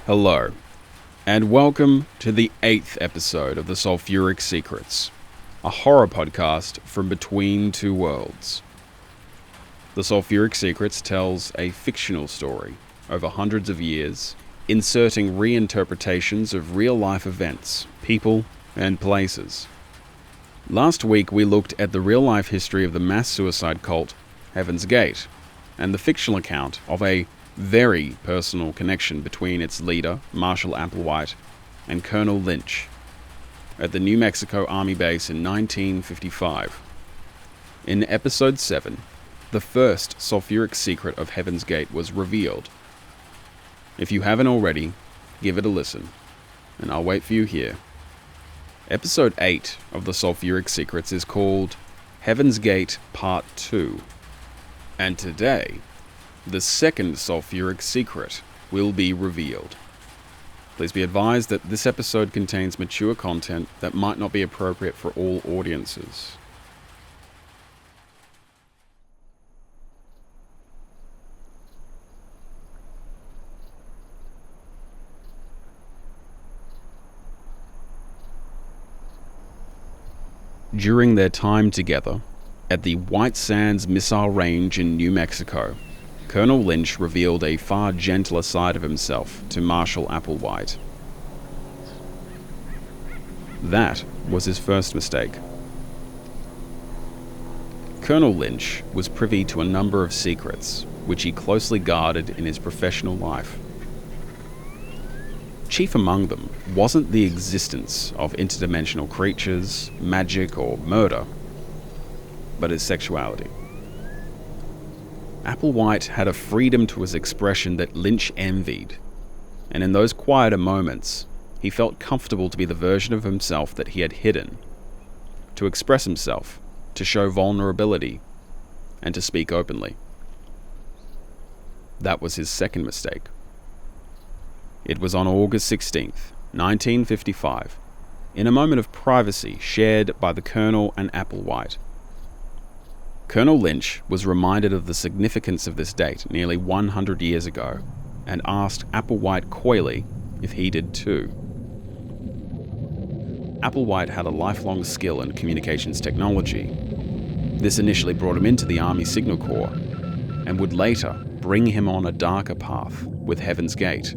Hello, and welcome to the 8th episode of the Sulphuric Secrets, a horror podcast from between two worlds. The Sulphuric Secrets tells a fictional story over hundreds of years, inserting reinterpretations of real-life events, people, and places. Last week we looked at the real-life history of the mass suicide cult Heaven's Gate, and the fictional account of a very personal connection between its leader, Marshall Applewhite, and Colonel Lynch at the New Mexico Army base in 1955. In episode 7, the first sulphuric secret of Heaven's Gate was revealed. If you haven't already, give it a listen, and I'll wait for you here. Episode 8 of the Sulphuric Secrets is called Heaven's Gate Part 2, and today, the second sulphuric secret will be revealed. Please be advised that this episode contains mature content that might not be appropriate for all audiences. During their time together at the White Sands Missile Range in New Mexico, Colonel Lynch revealed a far gentler side of himself to Marshall Applewhite. That was his first mistake. Colonel Lynch was privy to a number of secrets, which he closely guarded in his professional life. Chief among them wasn't the existence of interdimensional creatures, magic, or murder, but his sexuality. Applewhite had a freedom to his expression that Lynch envied, and in those quieter moments, he felt comfortable to be the version of himself that he had hidden, to express himself, to show vulnerability, and to speak openly. That was his second mistake. It was on August 16th, 1955, in a moment of privacy shared by the Colonel and Applewhite. Colonel Lynch was reminded of the significance of this date nearly 100 years ago and asked Applewhite coyly if he did too. Applewhite had a lifelong skill in communications technology. This initially brought him into the Army Signal Corps and would later bring him on a darker path with Heaven's Gate.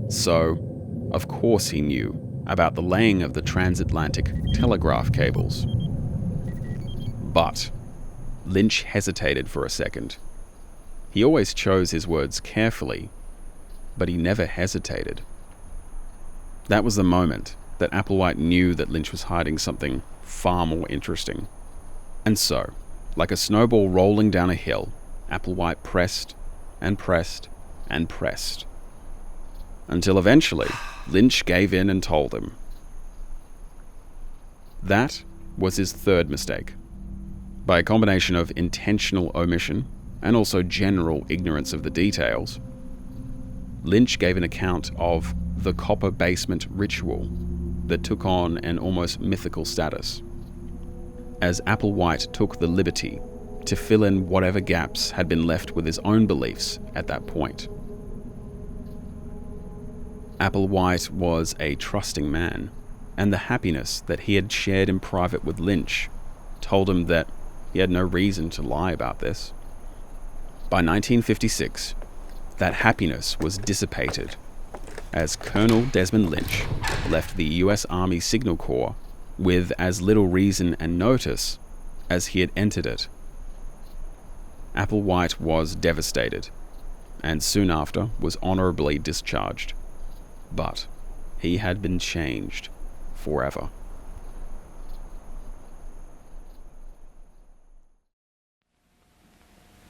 So, of course he knew about the laying of the transatlantic telegraph cables. But Lynch hesitated for a second. He always chose his words carefully, but he never hesitated. That was the moment that Applewhite knew that Lynch was hiding something far more interesting. And so, like a snowball rolling down a hill, Applewhite pressed and pressed and pressed, until eventually Lynch gave in and told him. That was his third mistake. By a combination of intentional omission and also general ignorance of the details, Lynch gave an account of the copper basement ritual that took on an almost mythical status, as Applewhite took the liberty to fill in whatever gaps had been left with his own beliefs at that point. Applewhite was a trusting man, and the happiness that he had shared in private with Lynch told him that he had no reason to lie about this. By 1956, that happiness was dissipated as Colonel Desmond Lynch left the US Army Signal Corps with as little reason and notice as he had entered it. Applewhite was devastated, and soon after was honorably discharged. But he had been changed forever.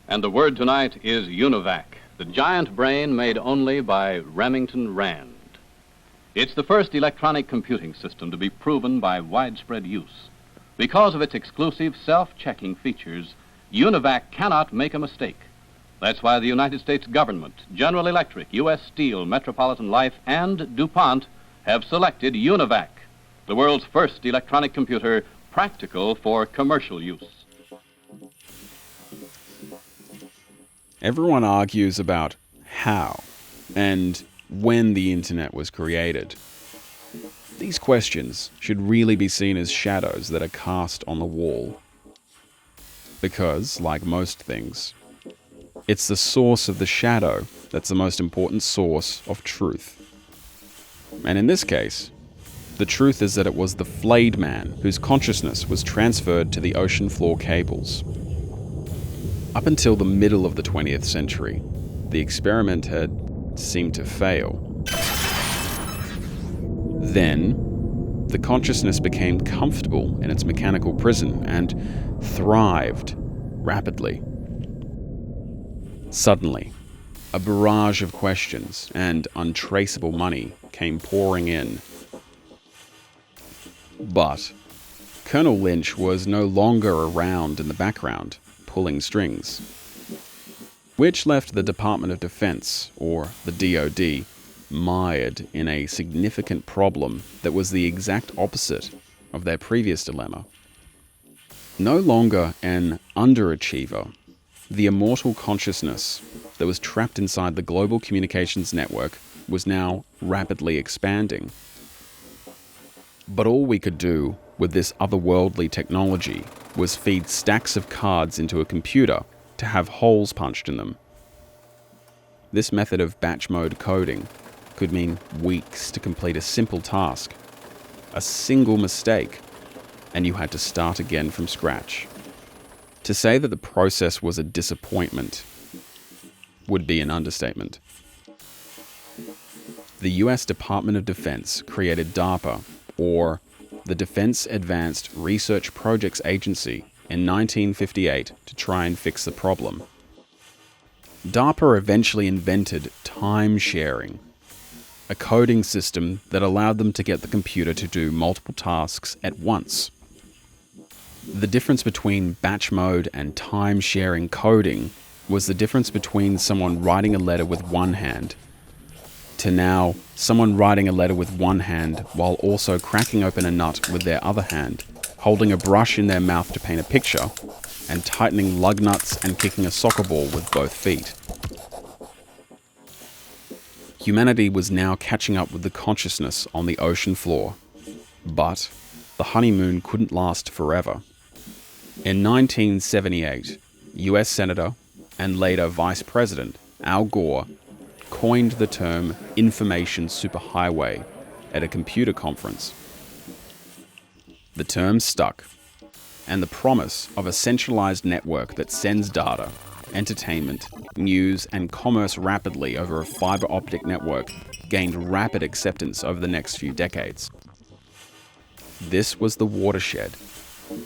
And the word tonight is UNIVAC, the giant brain made only by Remington Rand. It's the first electronic computing system to be proven by widespread use. Because of its exclusive self-checking features, UNIVAC cannot make a mistake. That's why the United States government, General Electric, U.S. Steel, Metropolitan Life, and DuPont have selected UNIVAC, the world's first electronic computer practical for commercial use. Everyone argues about how and when the internet was created. These questions should really be seen as shadows that are cast on the wall. Because, like most things, it's the source of the shadow that's the most important source of truth. And in this case, the truth is that it was the flayed man whose consciousness was transferred to the ocean floor cables. Up until the middle of the 20th century, the experiment had seemed to fail. Then, the consciousness became comfortable in its mechanical prison and thrived rapidly. Suddenly, a barrage of questions and untraceable money came pouring in. But Colonel Lynch was no longer around in the background, pulling strings, which left the Department of Defense, or the DoD, mired in a significant problem that was the exact opposite of their previous dilemma. No longer an underachiever, the immortal consciousness that was trapped inside the global communications network was now rapidly expanding. But all we could do with this otherworldly technology was feed stacks of cards into a computer to have holes punched in them. This method of batch mode coding could mean weeks to complete a simple task. A single mistake, and you had to start again from scratch. To say that the process was a disappointment would be an understatement. The US Department of Defense created DARPA, or the Defense Advanced Research Projects Agency, in 1958 to try and fix the problem. DARPA eventually invented time sharing, a coding system that allowed them to get the computer to do multiple tasks at once. The difference between batch mode and time sharing coding was the difference between someone writing a letter with one hand to now someone writing a letter with one hand while also cracking open a nut with their other hand, holding a brush in their mouth to paint a picture, and tightening lug nuts and kicking a soccer ball with both feet. Humanity was now catching up with the consciousness on the ocean floor. But the honeymoon couldn't last forever. In 1978, US Senator and later Vice President Al Gore coined the term information superhighway at a computer conference. The term stuck, and the promise of a centralized network that sends data, entertainment, news, and commerce rapidly over a fiber optic network gained rapid acceptance over the next few decades. This was the watershed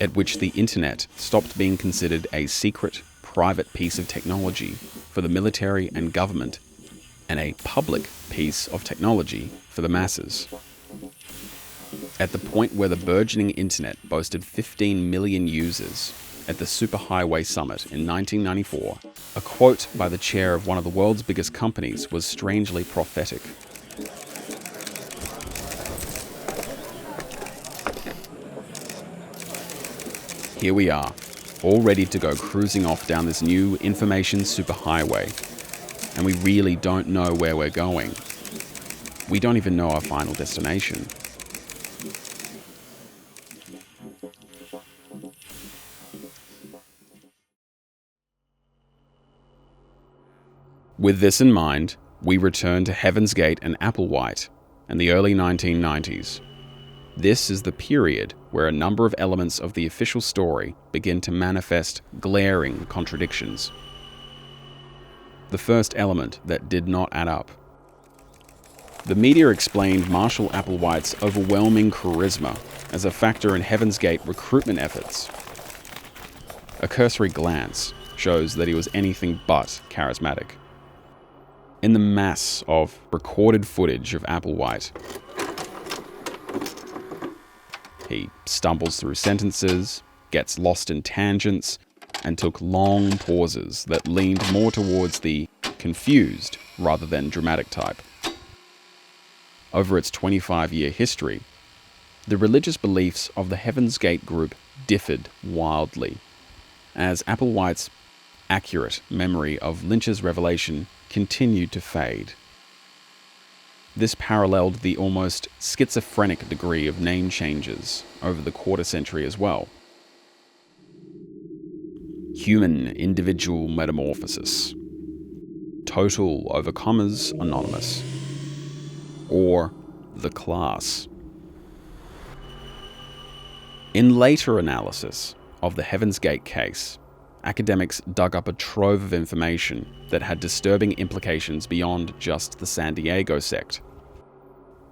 at which the internet stopped being considered a secret, private piece of technology for the military and government, and a public piece of technology for the masses. At the point where the burgeoning internet boasted 15 million users, at the Superhighway Summit in 1994, a quote by the chair of one of the world's biggest companies was strangely prophetic. Here we are, all ready to go cruising off down this new information superhighway, and we really don't know where we're going. We don't even know our final destination. With this in mind, we return to Heaven's Gate and Applewhite in the early 1990s. This is the period where a number of elements of the official story begin to manifest glaring contradictions. The first element that did not add up. The media explained Marshall Applewhite's overwhelming charisma as a factor in Heaven's Gate recruitment efforts. A cursory glance shows that he was anything but charismatic. In the mass of recorded footage of Applewhite, he stumbles through sentences, gets lost in tangents, and took long pauses that leaned more towards the confused rather than dramatic type. Over its 25-year history, the religious beliefs of the Heaven's Gate group differed wildly, as Applewhite's accurate memory of Lynch's revelation continued to fade. This paralleled the almost schizophrenic degree of name changes over the quarter century as well. Human individual metamorphosis. Total overcomers anonymous. Or the class. In later analysis of the Heaven's Gate case, academics dug up a trove of information that had disturbing implications beyond just the San Diego sect.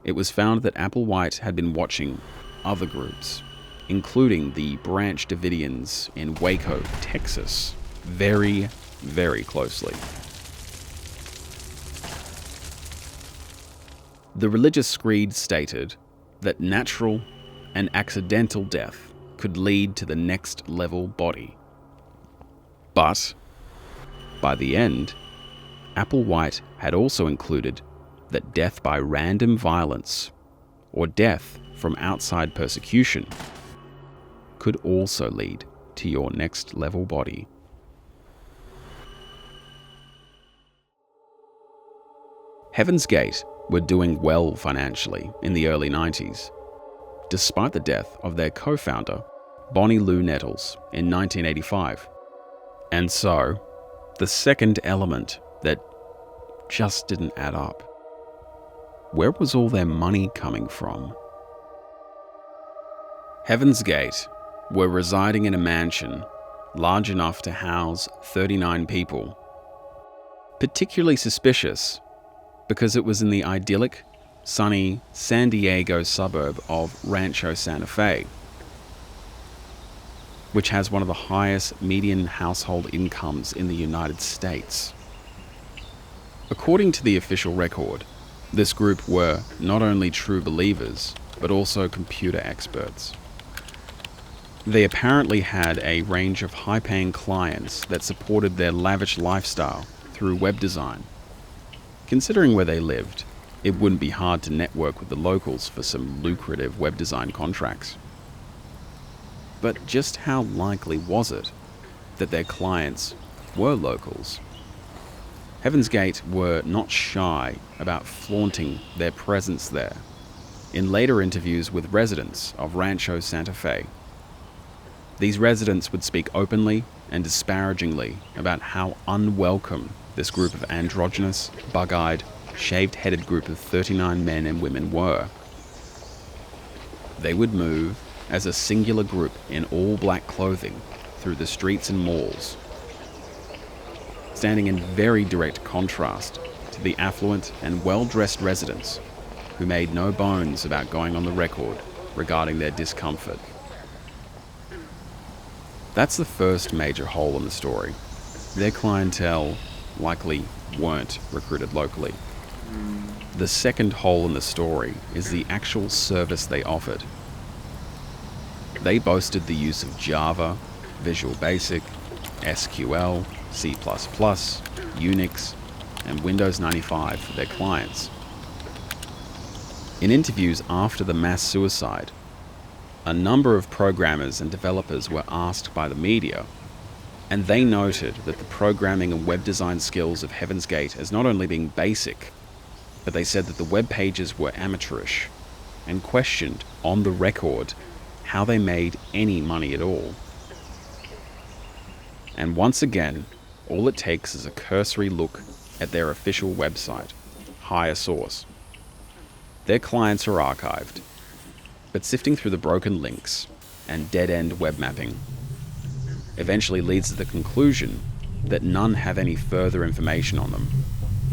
It was found that Applewhite had been watching other groups, including the Branch Davidians in Waco, Texas, very, very closely. The religious screed stated that natural and accidental death could lead to the next level body. But, by the end, Applewhite had also included that death by random violence or death from outside persecution could also lead to your next level body. Heaven's Gate were doing well financially in the early 90s, despite the death of their co-founder, Bonnie Lou Nettles, in 1985. And so, the second element that just didn't add up. Where was all their money coming from? Heaven's Gate were residing in a mansion large enough to house 39 people. Particularly suspicious because it was in the idyllic, sunny San Diego suburb of Rancho Santa Fe, which has one of the highest median household incomes in the United States. According to the official record, this group were not only true believers, but also computer experts. They apparently had a range of high-paying clients that supported their lavish lifestyle through web design. Considering where they lived, it wouldn't be hard to network with the locals for some lucrative web design contracts. But just how likely was it that their clients were locals? Heaven's Gate were not shy about flaunting their presence there in later interviews with residents of Rancho Santa Fe. These residents would speak openly and disparagingly about how unwelcome this group of androgynous, bug-eyed, shaved-headed group of 39 men and women were. They would move as a singular group in all black clothing through the streets and malls, standing in very direct contrast to the affluent and well-dressed residents who made no bones about going on the record regarding their discomfort. That's the first major hole in the story. Their clientele likely weren't recruited locally. The second hole in the story is the actual service they offered. They boasted the use of Java, Visual Basic, SQL, C++, Unix, and Windows 95 for their clients. In interviews after the mass suicide, a number of programmers and developers were asked by the media, and they noted that the programming and web design skills of Heaven's Gate as not only being basic, but they said that the web pages were amateurish, and questioned on the record how they made any money at all. And once again, all it takes is a cursory look at their official website, Hire Source. Their clients are archived, but sifting through the broken links and dead-end web mapping eventually leads to the conclusion that none have any further information on them,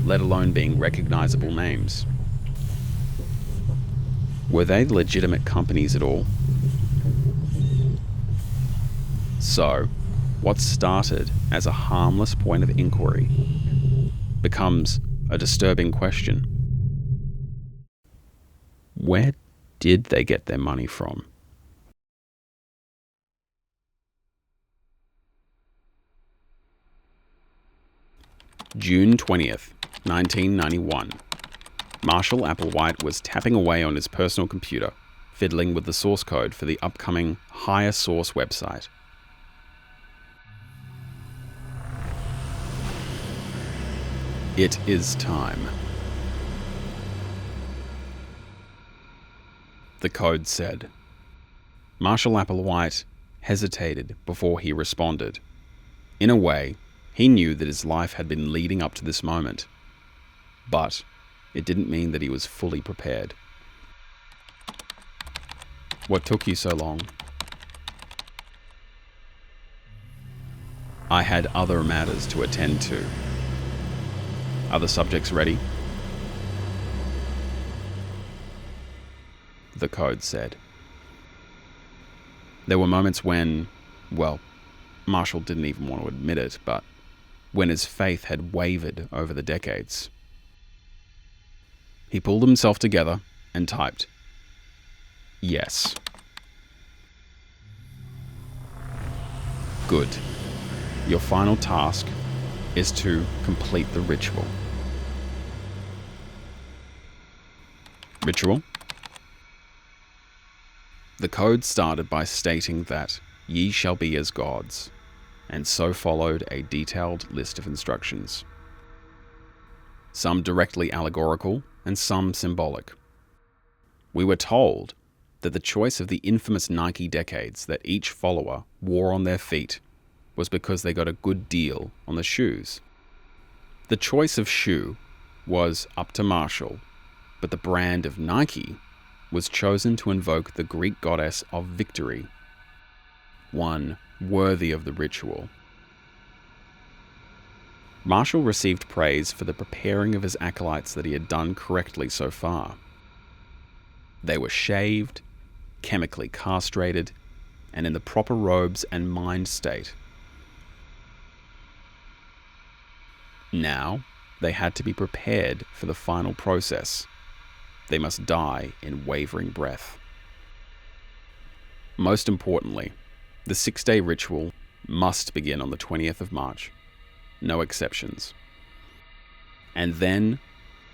let alone being recognizable names. Were they legitimate companies at all? So, what started as a harmless point of inquiry becomes a disturbing question. Where did they get their money from? June 20th, 1991. Marshall Applewhite was tapping away on his personal computer, fiddling with the source code for the upcoming Hire Source website. It is time. the code said. Marshall Applewhite hesitated before he responded. In a way, he knew that his life had been leading up to this moment. But it didn't mean that he was fully prepared. What took you so long? I had other matters to attend to. Are the subjects ready? The code said. There were moments when, well, Marshall didn't even want to admit it, but when his faith had wavered over the decades. He pulled himself together and typed, "Yes." Good. Your final task is to complete the ritual. Ritual? The code started by stating that ye shall be as gods, and so followed a detailed list of instructions. Some directly allegorical and some symbolic. We were told that the choice of the infamous Nike decades that each follower wore on their feet was because they got a good deal on the shoes. The choice of shoe was up to Marshall, but the brand of Nike was chosen to invoke the Greek goddess of victory, one worthy of the ritual. Marshall received praise for the preparing of his acolytes that he had done correctly so far. They were shaved, chemically castrated, and in the proper robes and mind state. Now, they had to be prepared for the final process. They must die in wavering breath. Most importantly, the 6-day ritual must begin on the 20th of March. No exceptions. And then,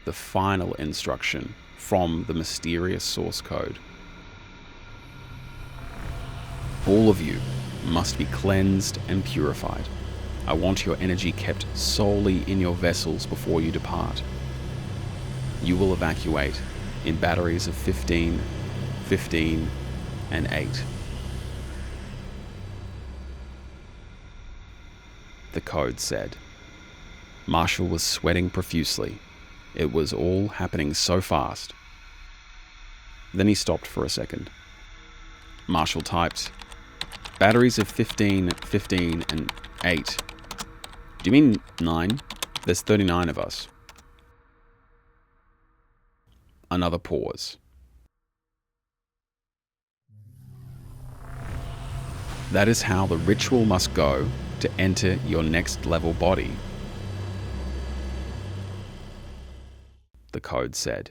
the final instruction from the mysterious source code. All of you must be cleansed and purified. I want your energy kept solely in your vessels before you depart. You will evacuate in batteries of 15, 15, and 8. The code said. Marshall was sweating profusely. It was all happening so fast. Then he stopped for a second. Marshall typed, batteries of 15, 15, and 8. Do you mean 9? There's 39 of us. Another pause. That is how the ritual must go to enter your next level body, the code said.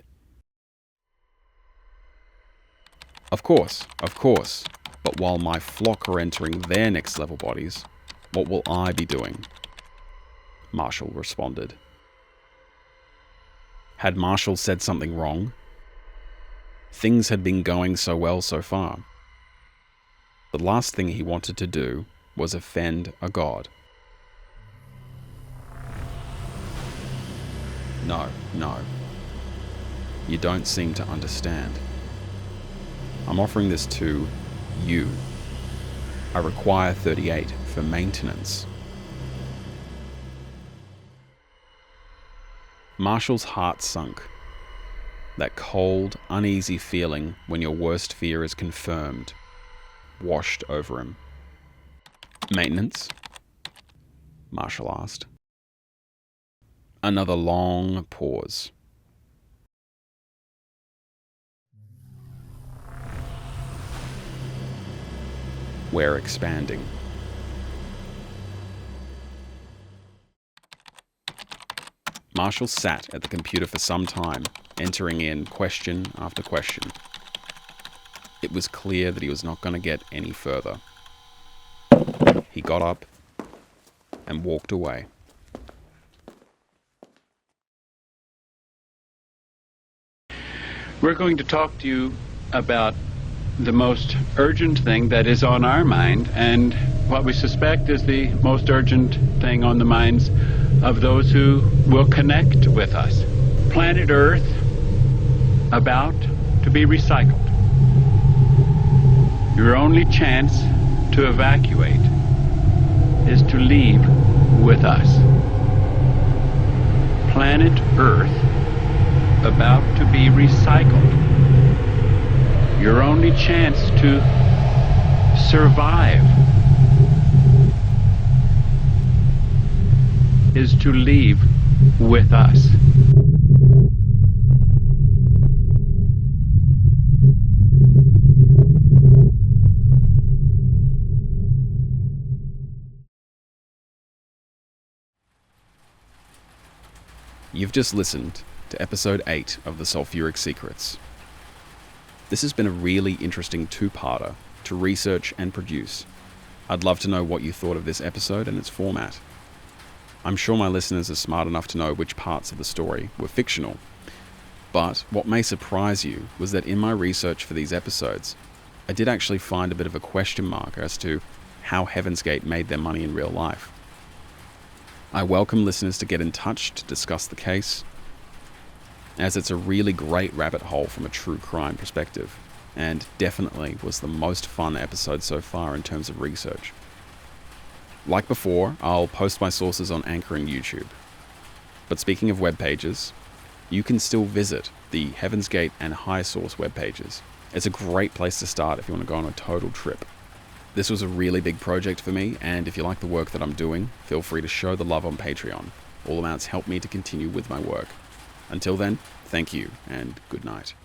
Of course, but while my flock are entering their next level bodies, what will I be doing? Marshall responded. Had Marshall said something wrong? Things had been going so well so far. The last thing he wanted to do was offend a god. No. You don't seem to understand. I'm offering this to you. I require 38 for maintenance. Marshall's heart sunk. That cold, uneasy feeling when your worst fear is confirmed washed over him. Maintenance? Marshall asked. Another long pause. We're expanding. Marshall sat at the computer for some time, entering in question after question. It was clear that he was not going to get any further. He got up and walked away. We're going to talk to you about the most urgent thing that is on our mind, and what we suspect is the most urgent thing on the minds of those who will connect with us. Planet Earth about to be recycled. Your only chance to evacuate is to leave with us. Planet Earth about to be recycled. Your only chance to survive is to leave with us. You've just listened to episode 8 of the Sulphuric Secrets. This has been a really interesting two-parter to research and produce. I'd love to know what you thought of this episode and its format. I'm sure my listeners are smart enough to know which parts of the story were fictional, but what may surprise you was that in my research for these episodes, I did actually find a bit of a question mark as to how Heaven's Gate made their money in real life. I welcome listeners to get in touch to discuss the case, as it's a really great rabbit hole from a true crime perspective, and definitely was the most fun episode so far in terms of research. Like before, I'll post my sources on Anchor and YouTube. But speaking of web pages, you can still visit the Heaven's Gate and High Source web pages. It's a great place to start if you want to go on a total trip. This was a really big project for me, and if you like the work that I'm doing, feel free to show the love on Patreon. All amounts help me to continue with my work. Until then, thank you, and good night.